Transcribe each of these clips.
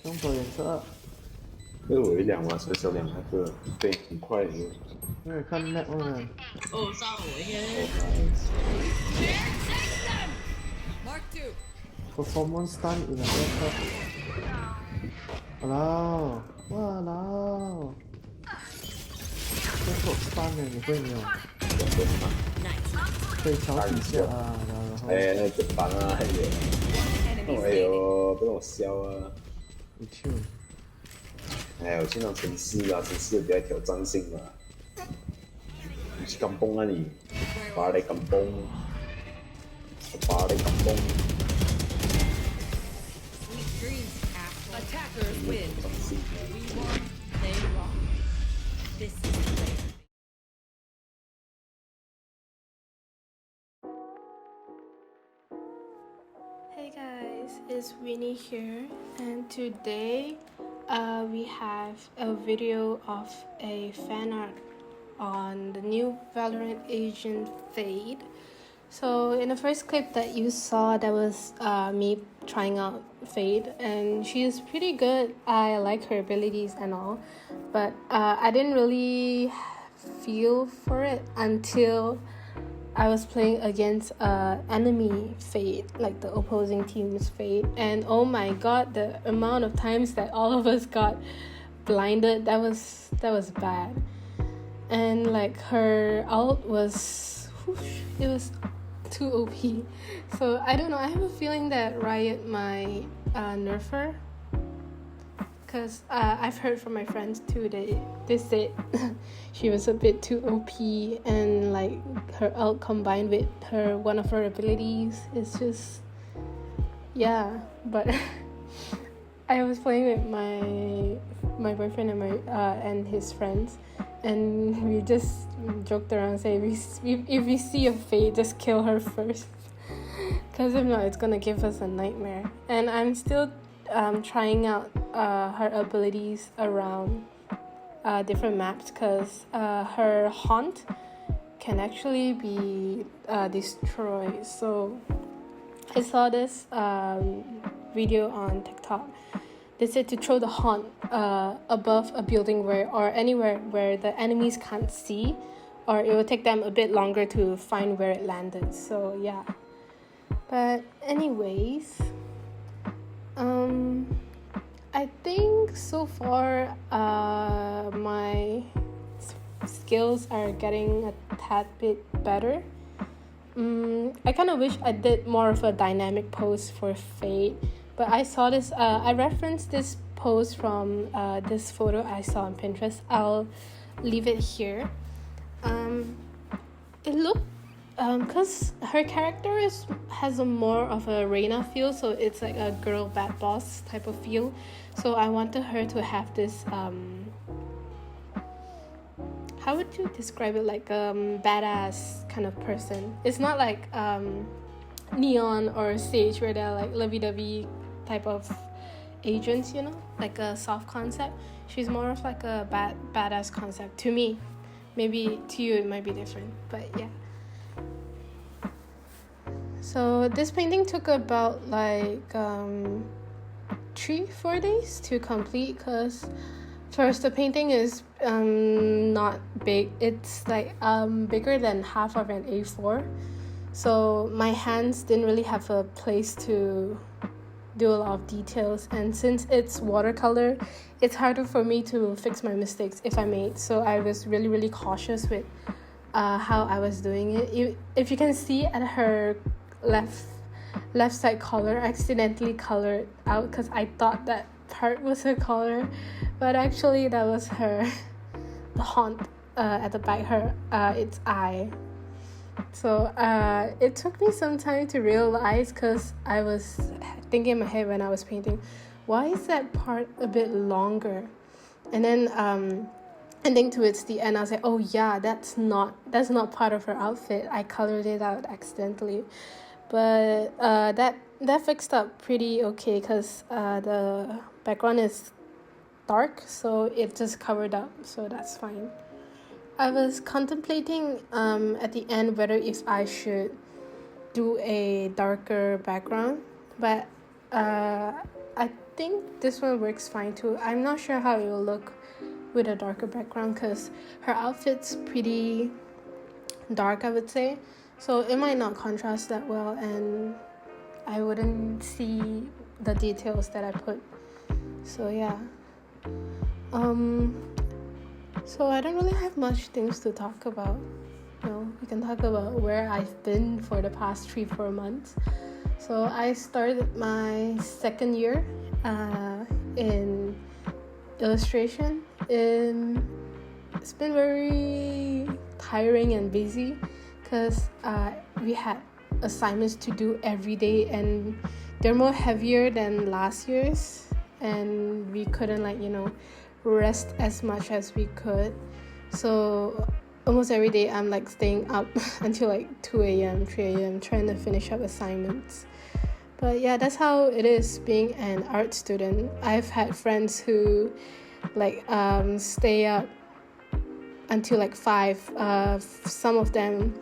用多颜色，因为我一两嘛，所以小两那个对很快的。因为看 map 嘛。哦，杀了我应该。Performance stun in a haircut. Walao, walao. 这手 stun 呢，你会没有？可以调几下啊，然后。哎，那怎么办啊？哎呦，不让我笑啊！不去。哎，我去那种城市啊，城市比较挑战性嘛。你去甘崩啊你，巴黎甘崩，巴黎甘崩。Attackers win. 挑战性 We won, they lost. This is fair. Hey guys, it's Winnie here, and today we have a video of a fan art on the new Valorant Agent Fade. So in the first clip that you saw, that was me trying out Fade, and she is pretty good. I like her abilities and all, but I didn't really feel for it until I was playing against enemy Fade, like the opposing team's Fade, and oh my god, the amount of times that all of us got blinded, that was bad. And like her ult was, whoosh, it was too OP. So I don't know, I have a feeling that Riot might nerf her, because I've heard from my friends too, they said she was a bit too OP, and like her ult combined with one of her abilities, it's just, yeah. But I was playing with my boyfriend and his friends, and we just joked around saying if we see a Fade, just kill her first, because if not, it's gonna give us a nightmare. And I'm still trying out her abilities around different maps, because her haunt can actually be destroyed. So I saw this video on TikTok. They said to throw the haunt above a building or anywhere where the enemies can't see, or it will take them a bit longer to find where it landed. So yeah. But anyways, I think so far my skills are getting a tad bit better. I kind of wish I did more of a dynamic pose for Fade, but I saw this, I referenced this pose from this photo I saw on Pinterest. I'll leave it here. It looked, because her character has a more of a Reina feel, so it's like a girl bad boss type of feel. So I wanted her to have this, how would you describe it, like badass kind of person. It's not like Neon or Sage, where they're like lovey-dovey type of agents, you know, like a soft concept. She's more of like a badass concept to me. Maybe to you it might be different, but yeah. So this painting took about like 3-4 days to complete, because first, the painting is not big. It's like bigger than half of an A4. So my hands didn't really have a place to do a lot of details. And since it's watercolor, it's harder for me to fix my mistakes if I made. So I was really, really cautious with how I was doing it. If you can see at her left side collar, I accidentally colored out because I thought that part was her collar, but actually that was the haunt at the back, its eye. So it took me some time to realize, because I was thinking in my head when I was painting, why is that part a bit longer? And then towards the end I was like, oh yeah, that's not part of her outfit. I colored it out accidentally. But that fixed up pretty okay, because the background is dark, so it just covered up, so that's fine. I was contemplating at the end whether if I should do a darker background, but I think this one works fine too. I'm not sure how it will look with a darker background because her outfit's pretty dark, I would say. So it might not contrast that well and I wouldn't see the details that I put. So yeah. So I don't really have much things to talk about. We can talk about where I've been for the past 3-4 months. So I started my second year in illustration. It's been very tiring and busy because we had assignments to do every day and they're more heavier than last year's, and we couldn't rest as much as we could. So almost every day I'm staying up until 2 a.m 3 a.m trying to finish up assignments. But yeah, that's how it is being an art student. I've had friends who stay up until 5. Some of them,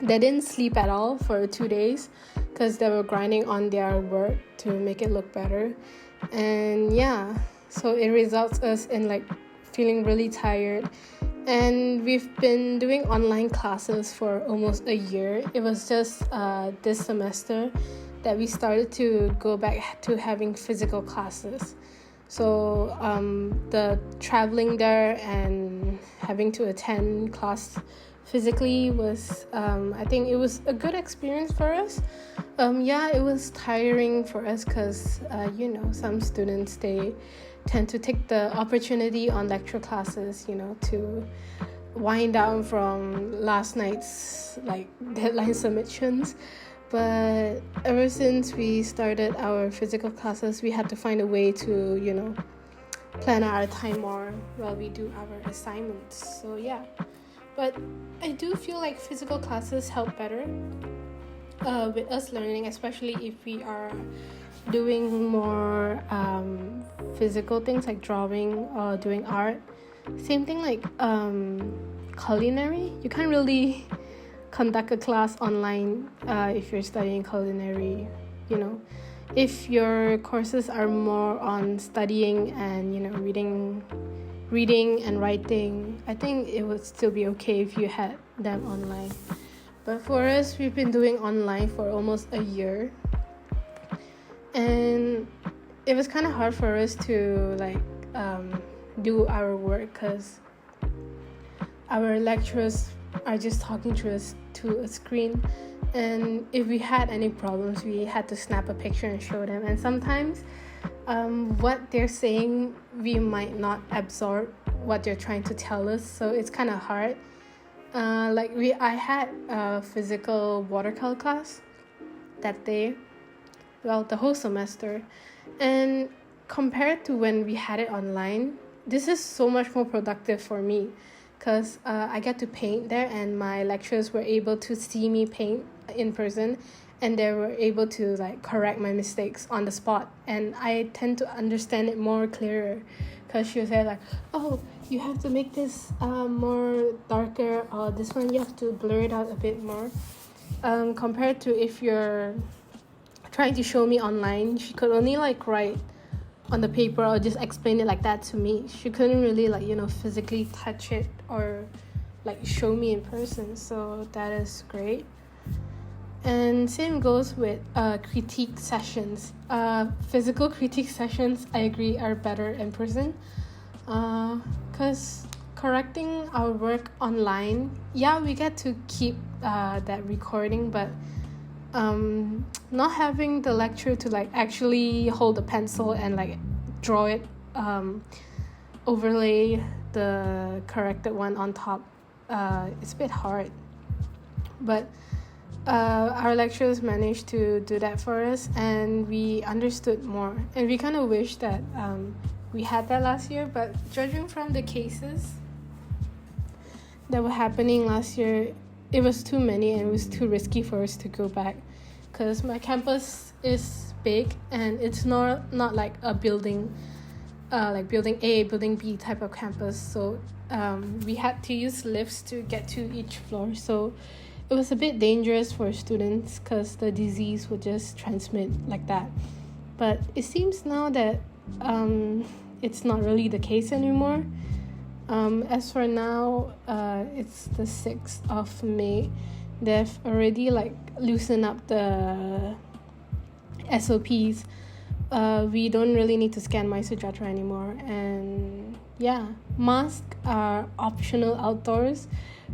they didn't sleep at all for 2 days because they were grinding on their work to make it look better. And yeah, so it results us in feeling really tired. And we've been doing online classes for almost a year. It was just this semester that we started to go back to having physical classes. So the traveling there and having to attend class physically was, I think it was a good experience for us. Yeah, it was tiring for us because, some students, they tend to take the opportunity on lecture classes, to wind down from last night's deadline submissions. But ever since we started our physical classes, we had to find a way to, plan our time more while we do our assignments. So yeah, but I do feel like physical classes help better with us learning, especially if we are doing more physical things like drawing or doing art. Same thing culinary. You can't really conduct a class online if you're studying culinary. If your courses are more on studying and reading and writing, I think it would still be okay if you had them online. But for us, we've been doing online for almost a year, and it was kind of hard for us to do our work because our lecturers are just talking to us to a screen, and if we had any problems, we had to snap a picture and show them. And sometimes what they're saying, we might not absorb what they're trying to tell us, so it's kind of hard. I had a physical watercolor class that day, the whole semester, and compared to when we had it online, this is so much more productive for me because I get to paint there, and my lecturers were able to see me paint in person, and they were able to correct my mistakes on the spot, and I tend to understand it more clearer because she was oh, you have to make this more darker, or this one you have to blur it out a bit more, compared to if you're trying to show me online. She could only write on the paper or just explain it like that to me. She couldn't really physically touch it or show me in person, so that is great. And same goes with critique sessions. Physical critique sessions, I agree, are better in person because correcting our work online, yeah, we get to keep that recording, but not having the lecturer to actually hold a pencil and draw it, overlay the corrected one on top, it's a bit hard. But our lecturers managed to do that for us, and we understood more, and we kind of wish that we had that last year. But judging from the cases that were happening last year, it was too many and it was too risky for us to go back because my campus is big and it's not like a building, like building A, building B type of campus. So we had to use lifts to get to each floor. So it was a bit dangerous for students because the disease would just transmit like that. but it seems now that it's not really the case anymore. As for now, it's the 6th of May. They've already like loosened up the SOPs. We don't really need to scan my Sujatra anymore, and yeah, masks are optional outdoors,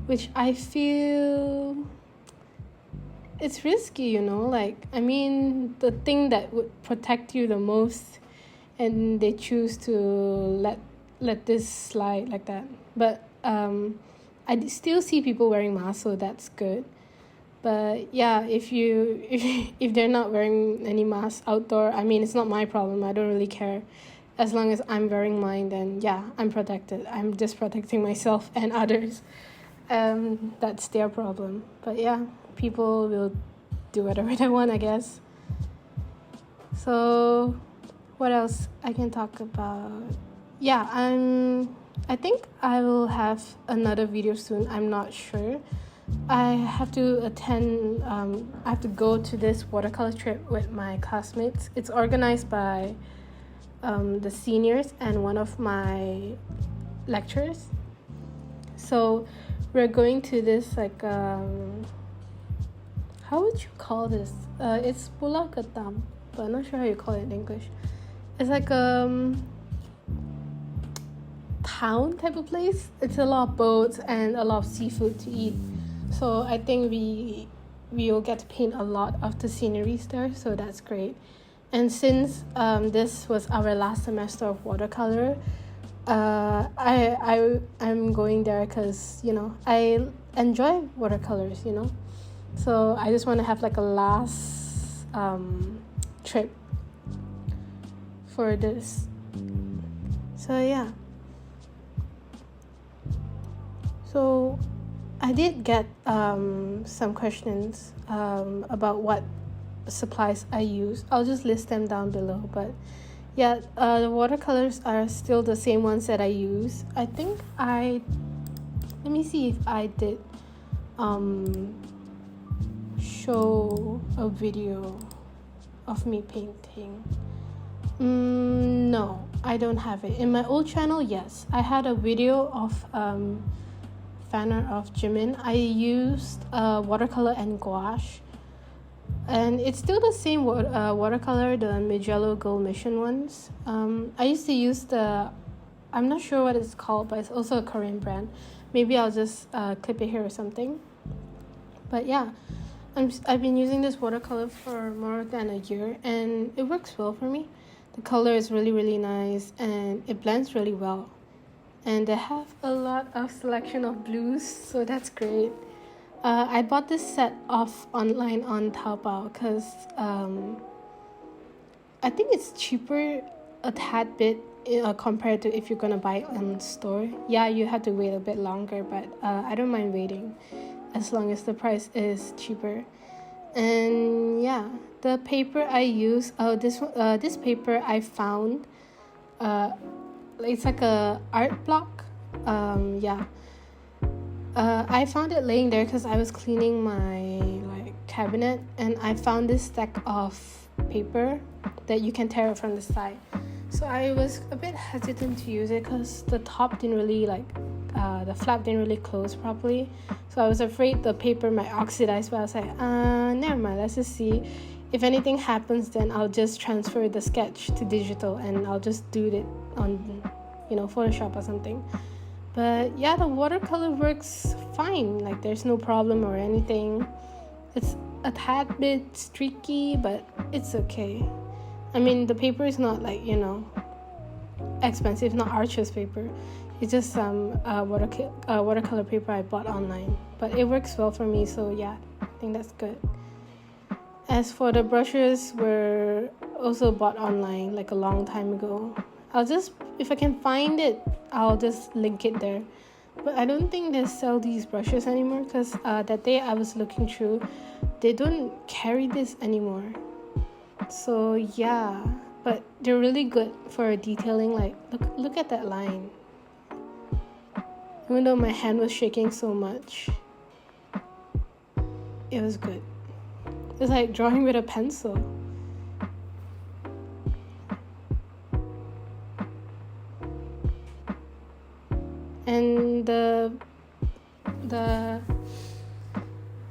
which I feel it's risky, you know. Like, I mean, the thing that would protect you the most, and they choose to let this slide like that. But I still see people wearing masks, so that's good. But yeah, if they're not wearing any masks outdoor, I mean, it's not my problem. I don't really care. As long as I'm wearing mine, then yeah, I'm protected. I'm just protecting myself and others. That's their problem. But yeah, people will do whatever they want, I guess. So what else I can talk about? Yeah, I think I will have another video soon. I'm not sure. I have to I have to go to this watercolor trip with my classmates. It's organized by the seniors and one of my lecturers. So we're going to this like how would you call this? It's pulau ketam, but I'm not sure how you call it in English. It's like town type of place. It's a lot of boats and a lot of seafood to eat. So I think we will get to paint a lot of the sceneries there, so that's great. And since this was our last semester of watercolor, I'm going there because, you know, I enjoy watercolors, you know. So I just want to have like a last trip for this. So yeah. So I did get some questions about what supplies I use. I'll just list them down below. But yeah, the watercolors are still the same ones that I use. I think let me see if I did show a video of me painting. No, I don't have it. In my old channel, yes, I had a video of fanart of Jimin. I used watercolor and gouache, and it's still the same watercolor, the Mijello Gold Mission ones. I used to use I'm not sure what it's called, but it's also a Korean brand. Maybe I'll just clip it here or something. But yeah, I've been using this watercolor for more than a year, and it works well for me. The color is really, really nice, and it blends really well. And they have a lot of selection of blues, so that's great. I bought this set off online on Taobao because I think it's cheaper a tad bit compared to if you're gonna buy it in store. Yeah, you have to wait a bit longer, but I don't mind waiting as long as the price is cheaper. And yeah, the paper I use, this paper I found, it's like a art block. I found it laying there because I was cleaning my cabinet, and I found this stack of paper that you can tear it from the side. So I was a bit hesitant to use it because the top didn't really the flap didn't really close properly. So I was afraid the paper might oxidize, but I was like, never mind, let's just see. If anything happens, then I'll just transfer the sketch to digital and I'll just do it on, Photoshop or something. But yeah, the watercolor works fine. Like, there's no problem or anything. It's a tad bit streaky, but it's okay. I mean, the paper is not expensive, not Arches paper. It's just some watercolor paper I bought online. But it works well for me, so yeah, I think that's good. As for the brushes, were also bought online a long time ago. If I can find it, I'll just link it there. But I don't think they sell these brushes anymore because that day I was looking through, they don't carry this anymore. So yeah, but they're really good for detailing. Look at that line. Even though my hand was shaking so much, it was good. It's like drawing with a pencil. and the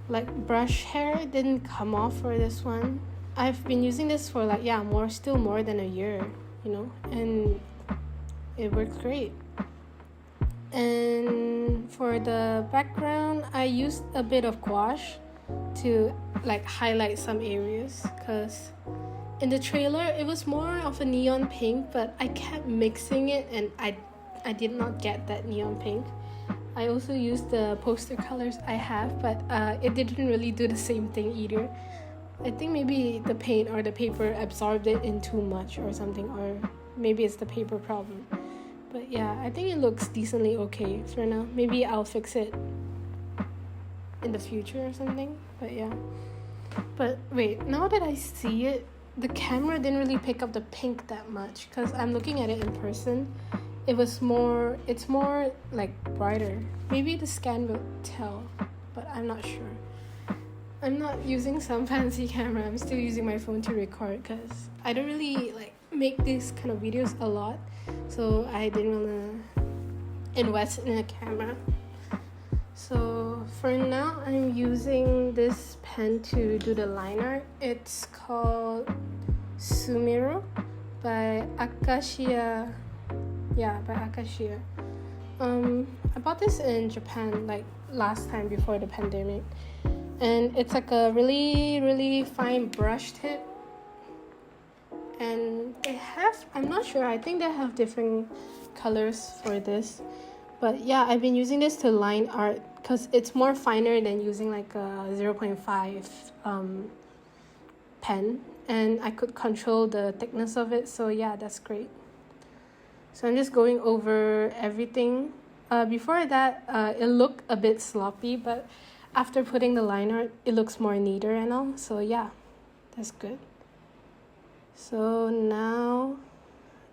like brush hair didn't come off for this one. I've been using this for like still more than a year, you know, and it works great. And for the background, I used a bit of gouache to like highlight some areas, because in the trailer it was more of a neon pink, but I kept mixing it and I did not get that neon pink. I also used the poster colors I have, but it didn't really do the same thing either. I think maybe the paint or the paper absorbed it in too much or something, or maybe it's the paper problem. But yeah, I think it looks decently okay for now. Maybe I'll fix it in the future or something, but yeah. But wait, now that I see it, the camera didn't really pick up the pink that much, because I'm looking at it in person. It's more like brighter. Maybe the scan will tell, but I'm not sure. I'm not using some fancy camera. I'm still using my phone to record, because I don't really like make these kind of videos a lot, so I didn't want to invest in a camera. So for now, I'm using this pen to do the line art. It's called Sumiro by Acacia. Yeah, by Acacia. I bought this in Japan like last time before the pandemic, and it's like a really, really fine brush tip. And I'm not sure, I think they have different colors for this. But yeah, I've been using this to line art because it's more finer than using like a 0.5 pen, and I could control the thickness of it. So yeah, that's great. So I'm just going over everything. Before that, it looked a bit sloppy, but after putting the line art, it looks more neater and all. So yeah, that's good. So now,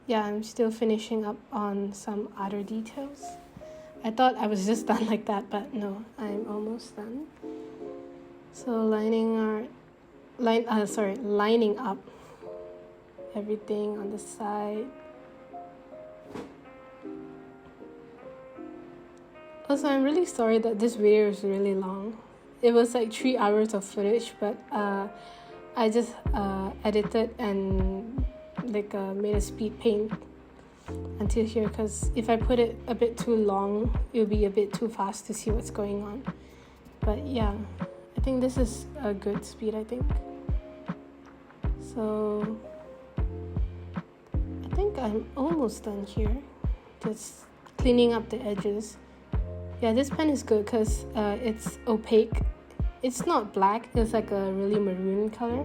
yeah, I'm still finishing up on some other details. I thought I was just done like that, but no, I'm almost done. So lining up everything on the side. Also, I'm really sorry that this video is really long. It was like 3 hours of footage, but I just edited and like made a speed paint until here, because if I put it a bit too long, it'll be a bit too fast to see what's going on. But yeah, I think this is a good speed, I think. So I think I'm almost done here, just cleaning up the edges. Yeah, this pen is good because it's opaque. It's not black, it's like a really maroon color.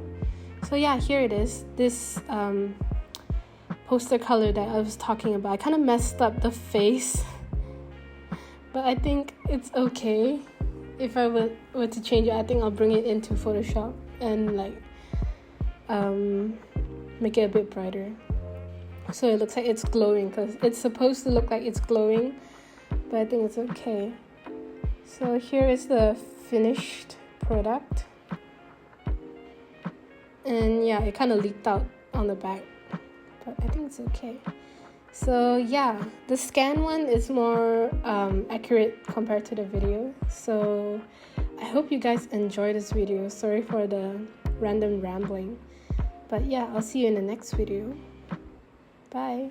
So yeah, here it is. This poster color that I was talking about. I kind of messed up the face, but I think it's okay. If I were to change it, I think I'll bring it into Photoshop and like make it a bit brighter, so it looks like it's glowing, because it's supposed to look like it's glowing, but I think it's okay. So here is the finished product, and yeah, it kind of leaked out on the back, but I think it's okay. So yeah, the scan one is more accurate compared to the video. So I hope you guys enjoy this video. Sorry for the random rambling, but yeah, I'll see you in the next video. Bye.